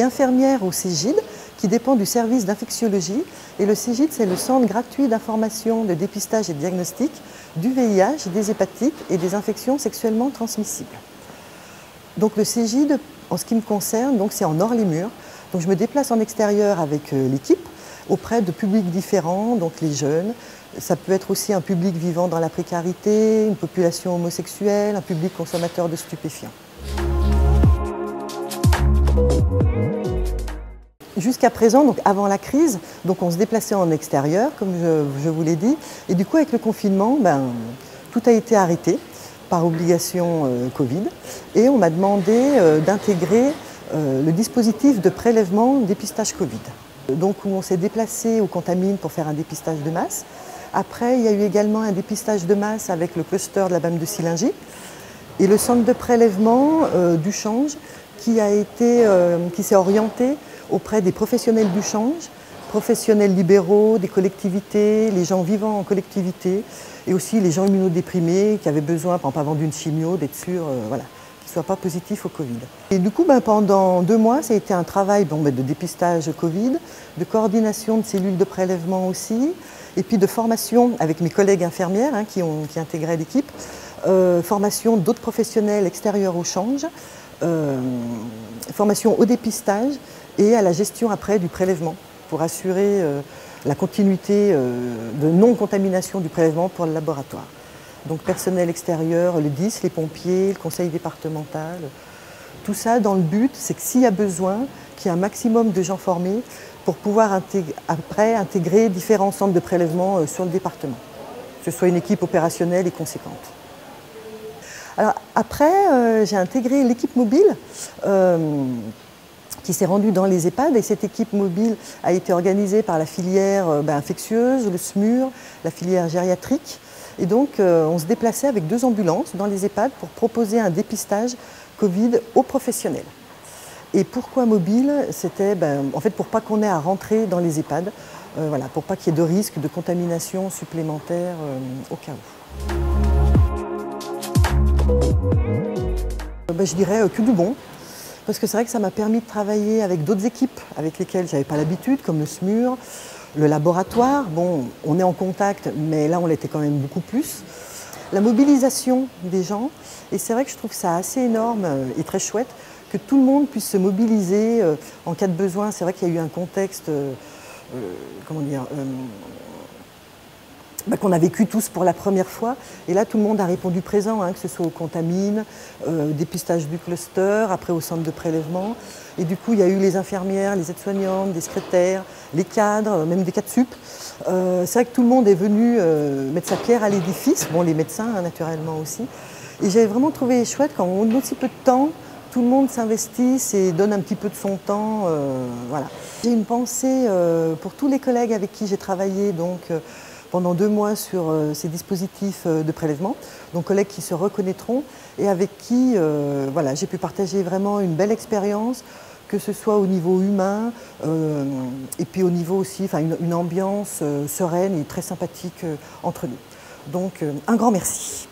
suis infirmière au CEGID, qui dépend du service d'infectiologie. Et le CEGID, c'est le centre gratuit d'information, de dépistage et de diagnostic du VIH, des hépatites et des infections sexuellement transmissibles. Donc le CEGID, en ce qui me concerne, c'est en hors-les-murs. Donc je me déplace en extérieur avec l'équipe, auprès de publics différents, donc les jeunes. Ça peut être aussi un public vivant dans la précarité, une population homosexuelle, un public consommateur de stupéfiants. Jusqu'à présent, donc avant la crise, on se déplaçait en extérieur, comme je vous l'ai dit. Et du coup, avec le confinement, tout a été arrêté par obligation Covid. Et on m'a demandé d'intégrer le dispositif de prélèvement dépistage Covid. Donc, où on s'est déplacé au Contamine pour faire un dépistage de masse. Après, il y a eu également un dépistage de masse avec le cluster de la BAM de Sillingy. Et le centre de prélèvement du change qui s'est orienté auprès des professionnels du change, professionnels libéraux, des collectivités, les gens vivant en collectivité et aussi les gens immunodéprimés qui avaient besoin, par exemple avant d'une chimio, d'être sûrs qu'ils ne soient pas positifs au Covid. Et du coup, pendant 2 mois, ça a été un travail de dépistage Covid, de coordination de cellules de prélèvement aussi, et puis de formation avec mes collègues infirmières qui intégraient l'équipe, formation d'autres professionnels extérieurs au change, formation au dépistage et à la gestion après du prélèvement pour assurer la continuité de non-contamination du prélèvement pour le laboratoire. Donc personnel extérieur, le 10, les pompiers, le conseil départemental, tout ça dans le but, c'est que s'il y a besoin, qu'il y ait un maximum de gens formés pour pouvoir après intégrer différents centres de prélèvement sur le département, que ce soit une équipe opérationnelle et conséquente. Alors après, j'ai intégré l'équipe mobile qui s'est rendue dans les EHPAD et cette équipe mobile a été organisée par la filière infectieuse, le SMUR, la filière gériatrique. Et donc on se déplaçait avec 2 ambulances dans les EHPAD pour proposer un dépistage Covid aux professionnels. Et pourquoi mobile? C'était en fait pour pas qu'on ait à rentrer dans les EHPAD, pour pas qu'il y ait de risque de contamination supplémentaire au cas où. Je dirais que du bon, parce que c'est vrai que ça m'a permis de travailler avec d'autres équipes avec lesquelles je n'avais pas l'habitude, comme le SMUR, le laboratoire. Bon, on est en contact, mais là on l'était quand même beaucoup plus. La mobilisation des gens, et c'est vrai que je trouve ça assez énorme et très chouette que tout le monde puisse se mobiliser en cas de besoin. C'est vrai qu'il y a eu un contexte, qu'on a vécu tous pour la première fois. Et là, tout le monde a répondu présent, que ce soit au Contamine, dépistage du cluster, après au centre de prélèvement. Et du coup, il y a eu les infirmières, les aides-soignantes, des secrétaires, les cadres, même des cadres sup. C'est vrai que tout le monde est venu mettre sa pierre à l'édifice, bon, les médecins naturellement aussi. Et j'ai vraiment trouvé chouette quand on a aussi peu de temps, tout le monde s'investisse et donne un petit peu de son temps. J'ai une pensée pour tous les collègues avec qui j'ai travaillé pendant 2 mois sur ces dispositifs de prélèvement, donc collègues qui se reconnaîtront et avec qui j'ai pu partager vraiment une belle expérience, que ce soit au niveau humain et puis au niveau aussi, une ambiance sereine et très sympathique entre nous. Donc un grand merci.